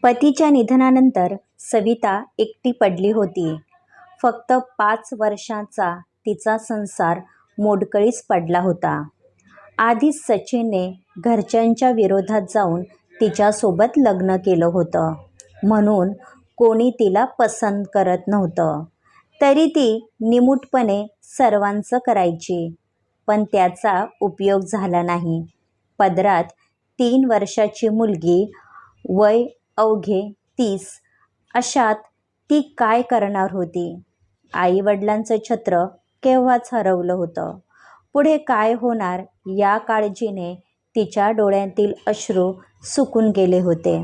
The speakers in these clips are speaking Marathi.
पतीच्या निधनानंतर सविता एकटी पडली होती. फक्त 5 वर्षांचा तिचा संसार मोडकळीस पडला होता. आधीच सचिनने घरच्यांच्या विरोधात जाऊन तिच्यासोबत लग्न केलं होतं, म्हणून कोणी तिला पसंत करत नव्हतं. तरी ती निमूटपणे सर्वांचं करायची, पण त्याचा उपयोग झाला नाही. पदरात 3 वर्षाची मुलगी, वय अवघे 30. अशात ती काय करणार होती? आईवडिलांचं छत्र केव्हाच हरवलं होतं. पुढे काय होणार या काळजीने तिच्या डोळ्यातील अश्रू सुकून गेले होते.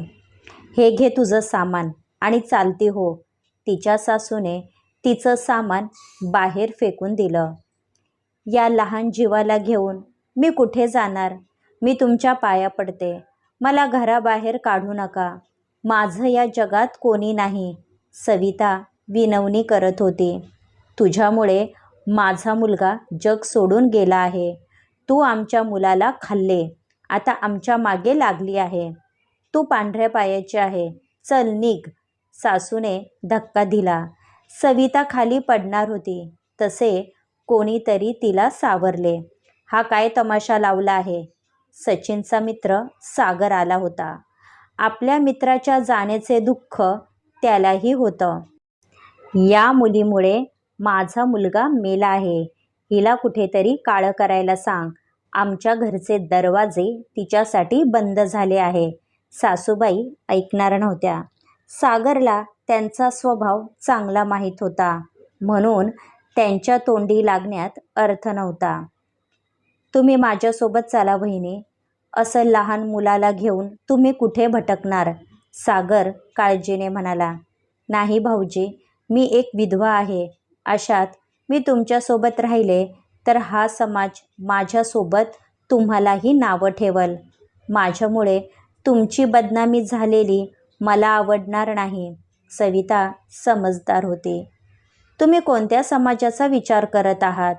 हे घे तुझं सामान आणि चालती हो. तिच्या सासूने तिचं सामान बाहेर फेकून दिलं. या लहान जीवाला घेऊन मी कुठे जाणार? मी तुमच्या पाया पडते. मला घराबाहेर काढू नका. माझं या जगात कोणी नाही. सविता विनवणी करत होती. तुझ्यामुळे माझा मुलगा जग सोडून गेला आहे. तू आमच्या मुलाला खाल्ले. आता आमच्या मागे लागली आहे. तू पांढऱ्या पायाची आहे. चल निघ. सासूने धक्का दिला. सविता खाली पडणार होती, तसे कोणीतरी तिला सावरले. हा काय तमाशा लावला आहे? सचिनचा मित्र सागर आला होता. आपल्या मित्राच्या जाण्याचे दुःख त्यालाही होतं. या मुलीमुळे माझा मुलगा मेला आहे. हिला कुठेतरी काळं करायला सांग. आमच्या घरचे दरवाजे तिच्यासाठी बंद झाले आहे. सासूबाई ऐकणार नव्हत्या. सागरला त्यांचा स्वभाव चांगला माहीत होता, म्हणून त्यांच्या तोंडी लागण्यात अर्थ नव्हता. तुम्ही माझ्यासोबत चला वहिनी. असं लहान मुलाला घेऊन तुम्ही कुठे भटकणार? सागर काळजीने म्हणाला. नाही भाऊजी, मी एक विधवा आहे. अशात मी तुमच्यासोबत राहिले तर हा समाज माझ्यासोबत तुम्हालाही नावं ठेवल. माझ्यामुळे तुमची बदनामी झालेली मला आवडणार नाही. सविता समजदार होती. तुम्ही कोणत्या समाजाचा विचार करत आहात?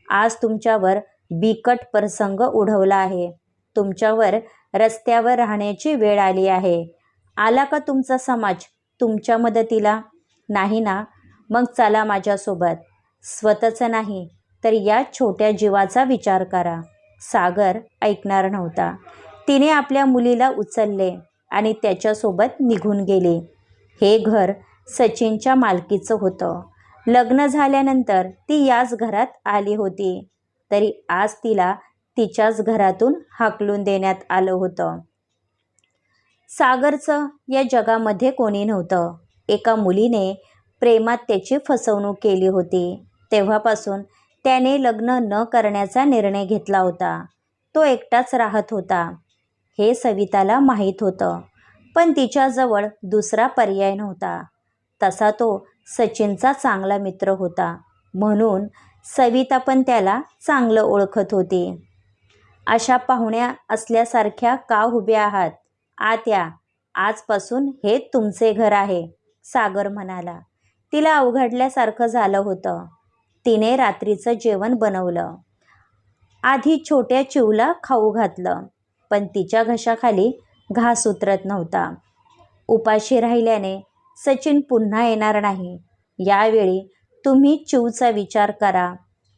आज तुमच्यावर बिकट प्रसंग ओढवला आहे. तुमच्यावर रस्त्यावर राहण्याची वेळ आली आहे. आला का तुमचा समाज तुमच्या मदतीला? नाही ना? मग चला माझ्यासोबत. स्वतःचं नाही तर या छोट्या जीवाचा विचार करा. सागर ऐकणार नव्हता. तिने आपल्या मुलीला उचलले आणि त्याच्यासोबत निघून गेली. हे घर सचिनच्या मालकीचं होतं. लग्न झाल्यानंतर ती याच घरात आली होती, तरी आज तिला तिच्याच घरातून हाकलून देण्यात आलं होतं. सागरचं या जगामध्ये कोणी नव्हतं. एका मुलीने प्रेमात त्याची फसवणूक केली होती. तेव्हापासून त्याने लग्न न करण्याचा निर्णय घेतला होता. तो एकटाच राहत होता हे सविताला माहीत होतं, पण तिच्याजवळ दुसरा पर्याय नव्हता. तसा तो सचिनचा चांगला मित्र होता, म्हणून सविता पण त्याला चांगलं ओळखत होती. अशा पाहुण्या असल्यासारख्या का उभ्या आहात? आत या. आजपासून हे तुमचे घर आहे, सागर म्हणाला. तिला अवघडल्यासारखं झालं होतं. तिने रात्रीचं जेवण बनवलं. आधी छोट्या चिवला खाऊ घातलं, पण तिच्या घशाखाली घास उतरत नव्हता. उपाशी राहिल्याने सचिन पुन्हा येणार नाही. यावेळी तुम्ही चिवचा विचार करा.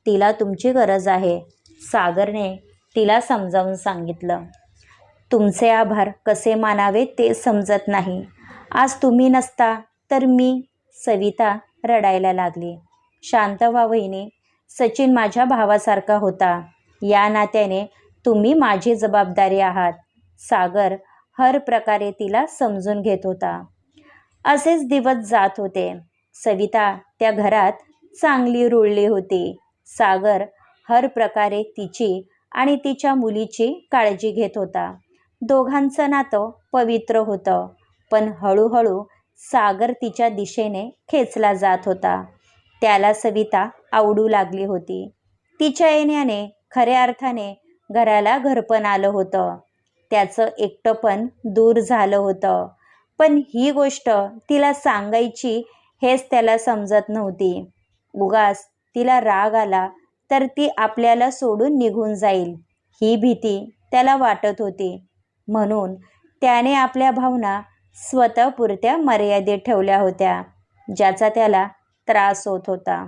तिला तुमची गरज आहे, सागरने तिला समजावून सांगितलं. तुमचे आभार कसे मानावे ते समजत नाही. आज तुम्ही नसता तर मी. सविता रडायला लागली. शांत व्हा वहिनी. सचिन माझ्या भावासारखा होता. या नात्याने तुम्ही माझी जबाबदारी आहात. सागर हर प्रकारे तिला समजून घेत होता. असेच दिवस जात होते. सविता त्या घरात चांगली रुळली होती. सागर हर प्रकारे तिची आणि तिच्या मुलीची काळजी घेत होता. दोघांचं नातं पवित्र होतं, पण हळूहळू सागर तिच्या दिशेने खेचला जात होता. त्याला सविता आवडू लागली होती. तिच्या येण्याने खऱ्या अर्थाने घराला घरपण आलं होतं. त्याचं एकटंपण दूर झालं होतं, पण ही गोष्ट तिला सांगायची हेच त्याला समजत नव्हती. उगाच तिला राग आला तर ती आपल्याला सोडून निघून जाईल ही भीती त्याला वाटत होती. म्हणून त्याने आपल्या भावना स्वतःपुरत्या मर्यादित ठेवल्या होत्या, ज्याचा त्याला त्रास होत होता.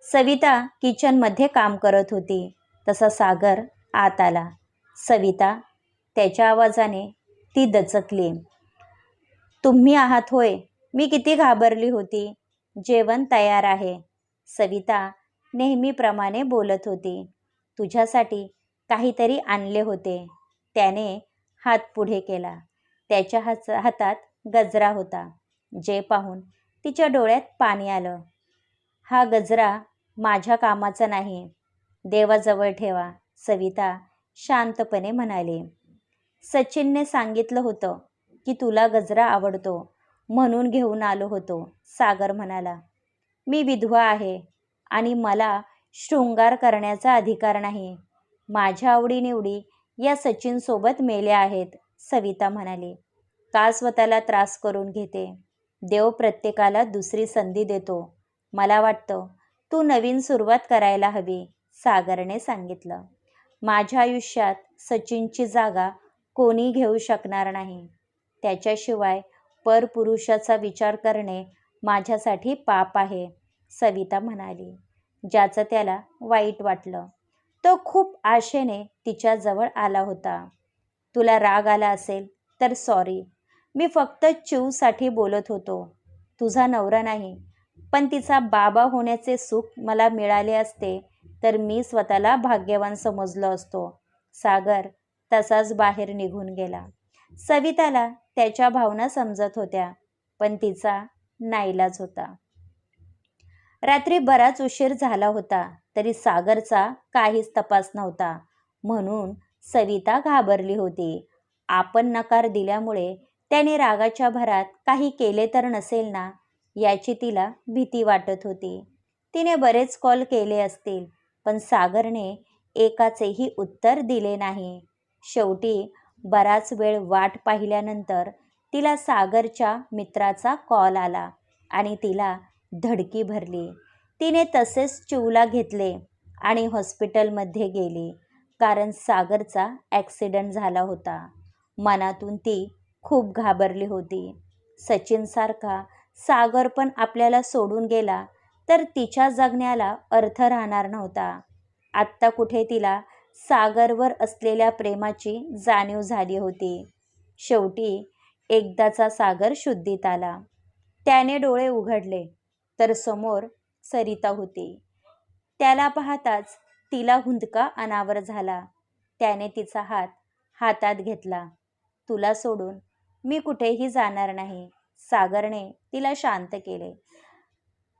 सविता किचनमध्ये काम करत होती. तसा सागर आत आला. सविता, त्याच्या आवाजाने ती दचकली. तुम्ही आहात होय? मी किती घाबरली होती. जेवण तयार आहे, सविता नेहमीप्रमाणे बोलत होती. तुझ्यासाठी काहीतरी आणले होते. त्याने हात पुढे केला. त्याच्या हातात गजरा होता, जे पाहून तिच्या डोळ्यात पाणी आलं. हा गजरा माझ्या कामाचा नाही, देवाजवळ ठेवा, सविता शांतपणे म्हणाली. सचिनने सांगितलं होतं की तुला गजरा आवडतो, म्हणून घेऊन आलो होतो, सागर म्हणाला. मी विधवा आहे आणि मला शृंगार करण्याचा अधिकार नाही. माझ्या आवडीनिवडी या सचिनसोबत मेल्या आहेत, सविता म्हणाली. का स्वतःला त्रास करून घेते? देव प्रत्येकाला दुसरी संधी देतो. मला वाटतं तू नवीन सुरुवात करायला हवी, सागरने सांगितलं. माझ्या आयुष्यात सचिनची जागा कोणी घेऊ शकणार नाही. त्याच्याशिवाय परपुरुषाचा विचार करणे माझ्यासाठी पाप आहे, सविता म्हणाली. ज्याचं त्याला वाईट वाटलं. तो खूप आशेने तिच्याजवळ आला होता. तुला राग आला असेल तर सॉरी. मी फक्त चिवसाठी बोलत होतो. तुझा नवरा नाही, पण तिचा बाबा होण्याचे सुख मला मिळाले असते तर मी स्वतःला भाग्यवान समजलो असतो. सागर तसाच बाहेर निघून गेला. सविताला त्याच्या भावना समजत होत्या, पण तिचा नाईलाज होता. रात्री बराच उशीर झाला होता, तरी सागरचा काहीच तपास नव्हता. म्हणून सविता घाबरली होती. आपण नकार दिल्यामुळे त्याने रागाच्या भरात काही केले तर नसेल ना, याची तिला भीती वाटत होती. तिने बरेच कॉल केले असतील, पण सागरने एकाचेही उत्तर दिले नाही. शेवटी बराच वेळ वाट पाहिल्यानंतर तिला सागरच्या मित्राचा कॉल आला आणि तिला धडकी भरली. तिने तसेच चिवला घेतले आणि हॉस्पिटलमध्ये गेली, कारण सागरचा ॲक्सिडेंट झाला होता. मनातून ती खूप घाबरली होती. सचिनसारखा सागर पण आपल्याला सोडून गेला तर तिच्या जगण्याला अर्थ राहणार नव्हता. आत्ता कुठे तिला सागरवर असलेल्या प्रेमाची जाणीव झाली होती. शेवटी एकदाचा सागर शुद्धीत आला. त्याने डोळे उघडले तर समोर सरिता होती. त्याला पाहताच तिला हुंदका अनावर झाला. त्याने तिचा हात हातात घेतला. तुला सोडून मी कुठेही जाणार नाही, सागरने तिला शांत केले.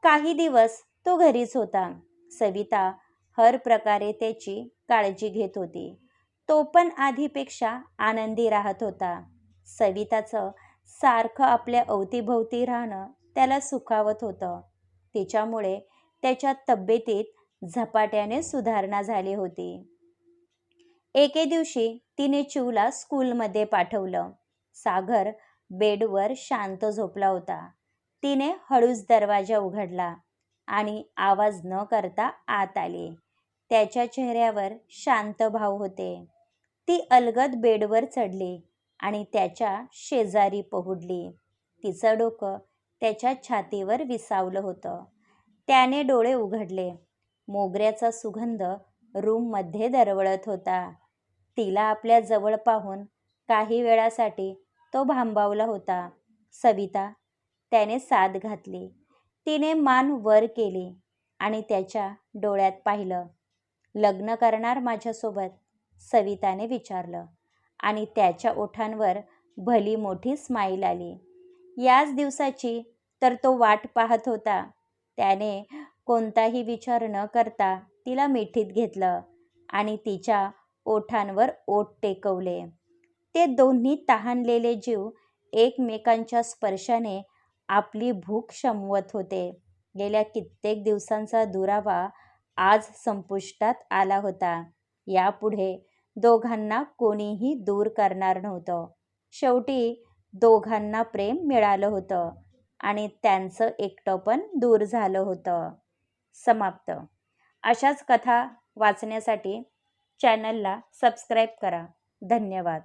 काही दिवस तो घरीच होता. सविता हर प्रकारे त्याची काळजी घेत होती. तो पण आधीपेक्षा आनंदी राहत होता. सविताचं सारखं आपल्या अवतीभोवती राहणं त्याला सुखावत होतं. तिच्यामुळे त्याच्या तब्येतीत झपाट्याने सुधारणा झाली होती. एके दिवशी तिने चिवला स्कूलमध्ये पाठवलं. सागर बेडवर शांत झोपला होता. तिने हळूच दरवाजा उघडला आणि आवाज न करता आत आली. त्याच्या चेहऱ्यावर शांत भाव होते. ती अलगद बेडवर चढली आणि त्याच्या शेजारी पहुडली. तिचं डोकं त्याच्या छातीवर विसावलं होतं. त्याने डोळे उघडले. मोगऱ्याचा सुगंध रूममध्ये दरवळत होता. तिला आपल्या जवळ पाहून काही वेळासाठी तो भांबावला होता. सविता, त्याने साद घातली. तिने मान वर केली आणि त्याच्या डोळ्यात पाहिलं. लग्न करणार माझ्यासोबत? सविताने विचारलं आणि त्याच्या ओठांवर भली मोठी स्माईल आली. याच दिवसाची तर तो वाट पाहत होता. त्याने कोणताही विचार न करता तिला मिठीत घेतलं आणि तिच्या ओठांवर ओठ टेकवले. ते दोन्ही तहानलेले जीव एकमेकांच्या स्पर्शाने आपली भूक शमवत होते. गेल्या कित्येक दिवसांचा दुरावा आज संपुष्टात आला होता. यापुढे दोघांना कोणीही दूर करणार नव्हतं. शेवटी दोघांना प्रेम मिळालं होतं आणि त्यांचं एकटं पण दूर झालं होतं. समाप्त. अशाच कथा वाचण्यासाठी चॅनलला सबस्क्राईब करा. धन्यवाद.